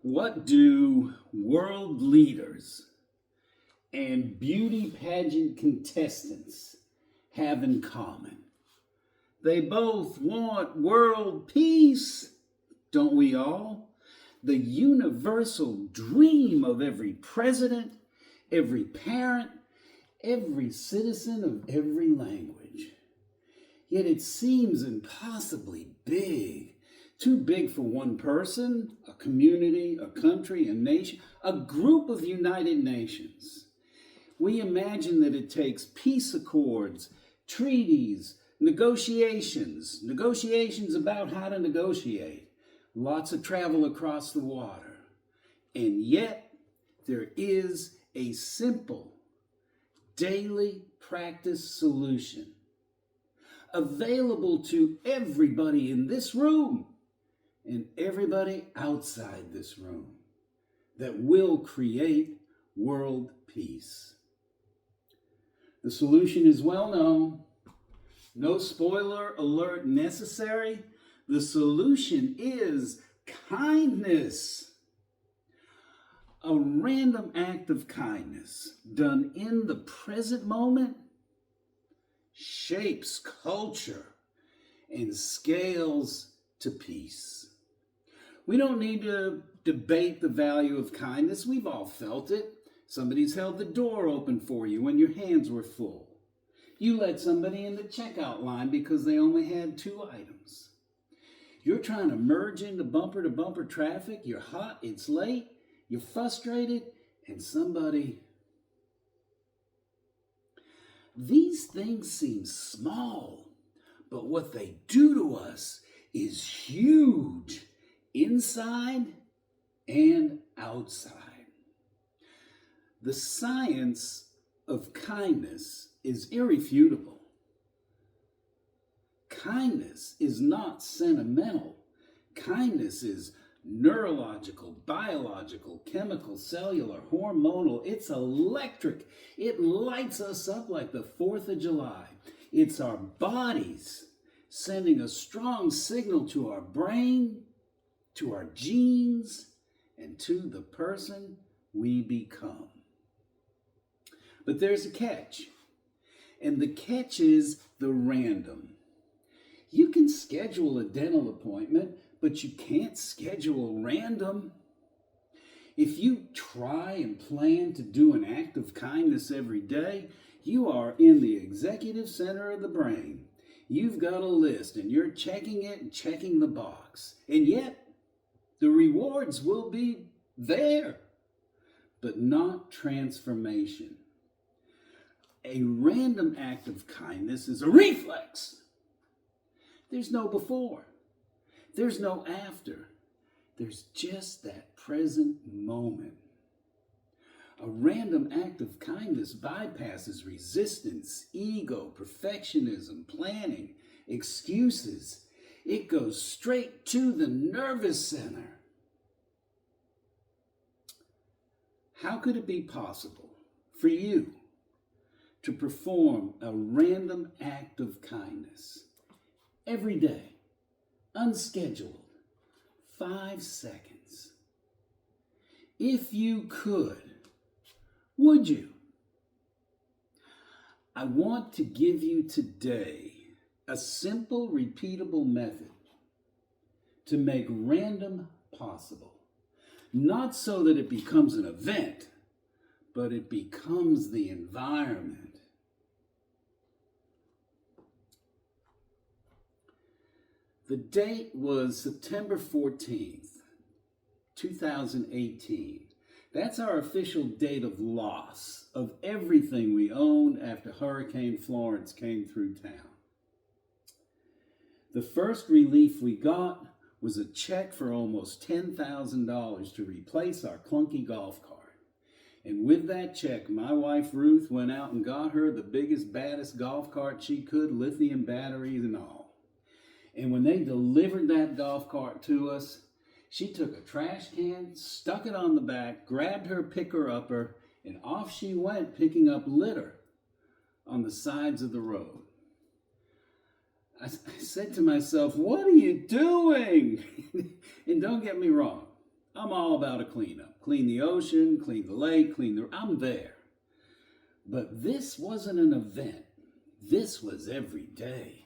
What do world leaders and beauty pageant contestants have in common? They both want world peace, don't we all? The universal dream of every president, every parent, every citizen of every language. Yet it seems impossibly big. Too big for one person, a community, a country, a nation, a group of United Nations. We imagine that it takes peace accords, treaties, negotiations about how to negotiate, lots of travel across the water. And yet, there is a simple, daily practice solution available to everybody in this room and everybody outside this room that will create world peace. The solution is well known. No spoiler alert necessary. The solution is kindness. A random act of kindness done in the present moment shapes culture and scales to peace. We don't need to debate the value of kindness. We've all felt it. Somebody's held the door open for you when your hands were full. You let somebody in the checkout line because they only had 2 items. You're trying to merge into bumper-to-bumper traffic. You're hot, it's late, you're frustrated, and somebody... These things seem small, but what they do to us is huge, inside and outside. The science of kindness is irrefutable. Kindness is not sentimental. Kindness is neurological, biological, chemical, cellular, hormonal. It's electric. It lights us up like the 4th of July. It's our bodies sending a strong signal to our brain, to our genes, and to the person we become. But there's a catch, and the catch is the random. You can schedule a dental appointment, but you can't schedule random. If you try and plan to do an act of kindness every day, you are in the executive center of the brain. You've got a list, and you're checking it and checking the box. And yet, the rewards will be there, but not transformation. A random act of kindness is a reflex. There's no before. There's no after. There's just that present moment. A random act of kindness bypasses resistance, ego, perfectionism, planning, excuses. It goes straight to the nervous center. How could it be possible for you to perform a random act of kindness every day, unscheduled, 5 seconds? If you could, would you? I want to give you today a simple, repeatable method to make random possible. Not so that it becomes an event, but it becomes the environment. The date was September 14th, 2018. That's our official date of loss of everything we owned after Hurricane Florence came through town. The first relief we got was a check for almost $10,000 to replace our clunky golf cart. And with that check, my wife Ruth went out and got her the biggest, baddest golf cart she could, lithium batteries and all. And when they delivered that golf cart to us, she took a trash can, stuck it on the back, grabbed her picker-upper, and off she went picking up litter on the sides of the road. I said to myself, what are you doing? And don't get me wrong, I'm all about a cleanup. Clean the ocean, clean the lake, I'm there. But this wasn't an event. This was every day.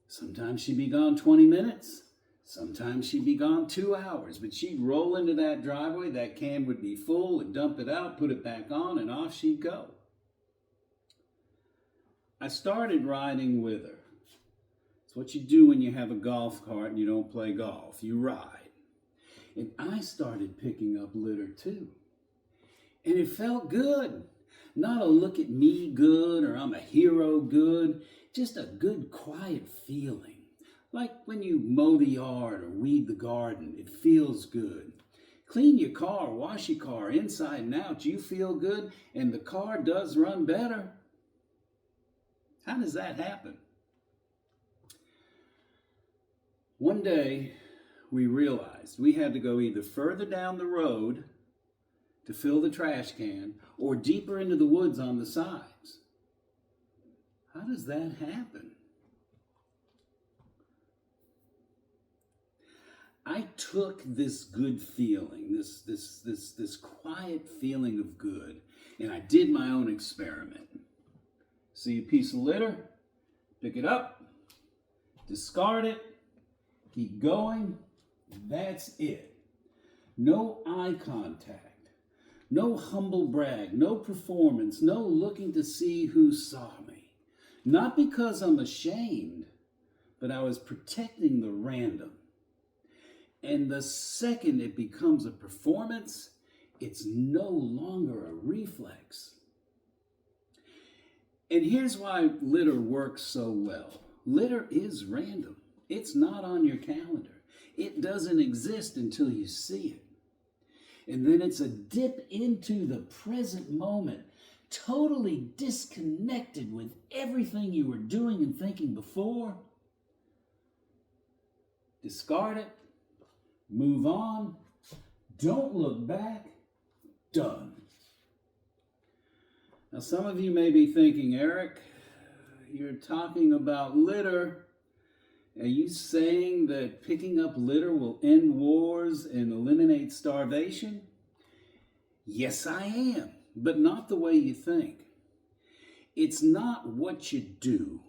Sometimes she'd be gone 20 minutes. Sometimes she'd be gone 2 hours. But she'd roll into that driveway, that can would be full, and dump it out, put it back on, and off she'd go. I started riding with her. It's what you do when you have a golf cart and you don't play golf. You ride. And I started picking up litter too. And it felt good. Not a look at me good or I'm a hero good. Just a good quiet feeling. Like when you mow the yard or weed the garden. It feels good. Clean your car, wash your car inside and out. You feel good and the car does run better. How does that happen? One day, we realized we had to go either further down the road to fill the trash can or deeper into the woods on the sides. How does that happen? I took this good feeling, this quiet feeling of good, and I did my own experiment. See a piece of litter, pick it up, discard it, keep going. That's it. No eye contact, no humble brag, no performance, no looking to see who saw me. Not because I'm ashamed, but I was protecting the random. And the second it becomes a performance, it's no longer a reflex. And here's why litter works so well. Litter is random. It's not on your calendar. It doesn't exist until you see it. And then it's a dip into the present moment, totally disconnected with everything you were doing and thinking before. Discard it, move on, don't look back, done. Now some of you may be thinking, Eric, you're talking about litter. Are you saying that picking up litter will end wars and eliminate starvation? Yes, I am, but not the way you think. It's not what you do.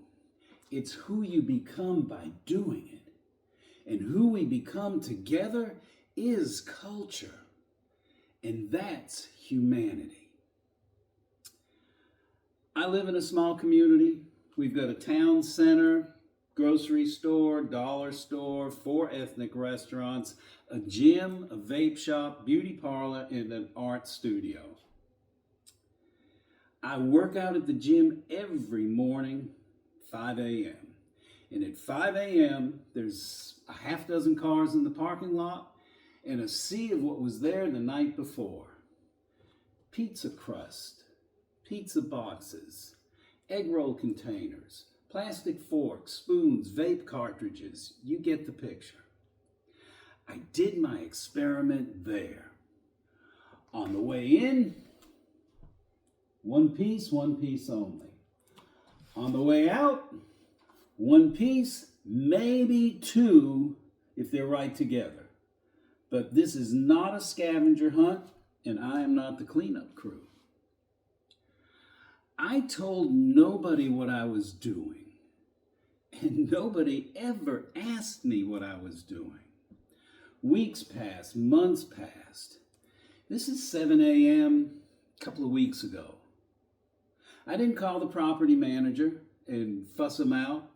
It's who you become by doing it. And who we become together is culture. And that's humanity. I live in a small community. We've got a town center, grocery store, dollar store, 4 ethnic restaurants, a gym, a vape shop, beauty parlor, and an art studio. I work out at the gym every morning, 5 a.m. And at 5 a.m., there's a half dozen cars in the parking lot and a sea of what was there the night before. Pizza crust, pizza boxes, egg roll containers, plastic forks, spoons, vape cartridges. You get the picture. I did my experiment there. On the way in, one piece only. On the way out, one piece, maybe 2 if they're right together. But this is not a scavenger hunt, and I am not the cleanup crew. I told nobody what I was doing, and nobody ever asked me what I was doing. Weeks passed, months passed. This is 7 a.m. a couple of weeks ago. I didn't call the property manager and fuss him out.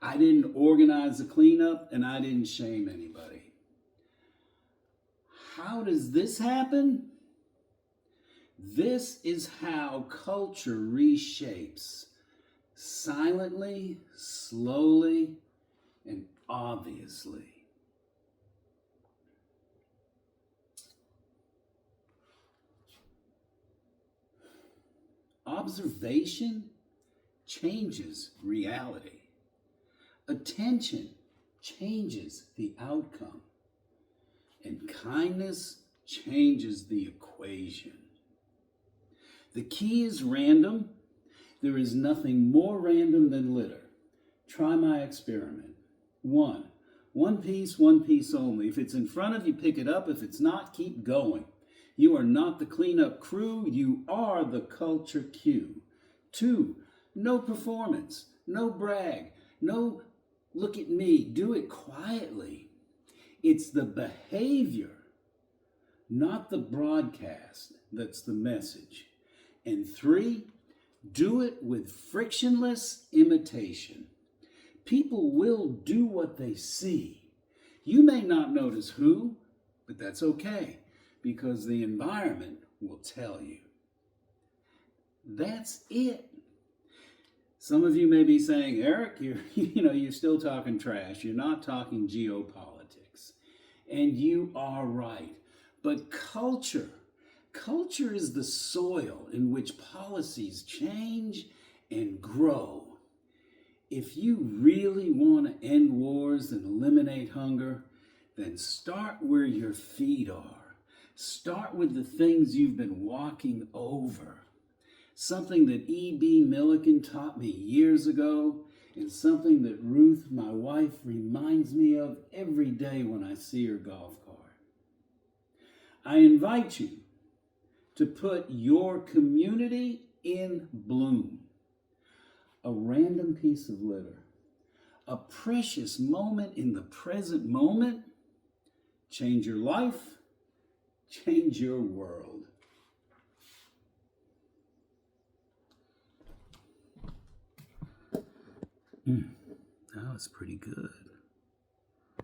I didn't organize the cleanup, and I didn't shame anybody. How does this happen? This is how culture reshapes. Silently, slowly, and obviously. Observation changes reality. Attention changes the outcome. And kindness changes the equation. The key is random. There is nothing more random than litter. Try my experiment. 1, one piece only. If it's in front of you, pick it up. If it's not, keep going. You are not the cleanup crew. You are the culture cue. 2, no performance, no brag, no look at me. Do it quietly. It's the behavior, not the broadcast, that's the message. And 3, do it with frictionless imitation. People will do what they see. You may not notice who, but that's okay, because the environment will tell you. That's it. Some of you may be saying, Eric, you're still talking trash. You're not talking geopolitics. And you are right. But culture is the soil in which policies change and grow. If you really want to end wars and eliminate hunger, then start where your feet are. Start with the things you've been walking over. Something that E.B. Milliken taught me years ago, and something that Ruth, my wife, reminds me of every day when I see her golf cart. I invite you to put your community in bloom. A random piece of litter, a precious moment in the present moment, change your life, change your world. That was pretty good.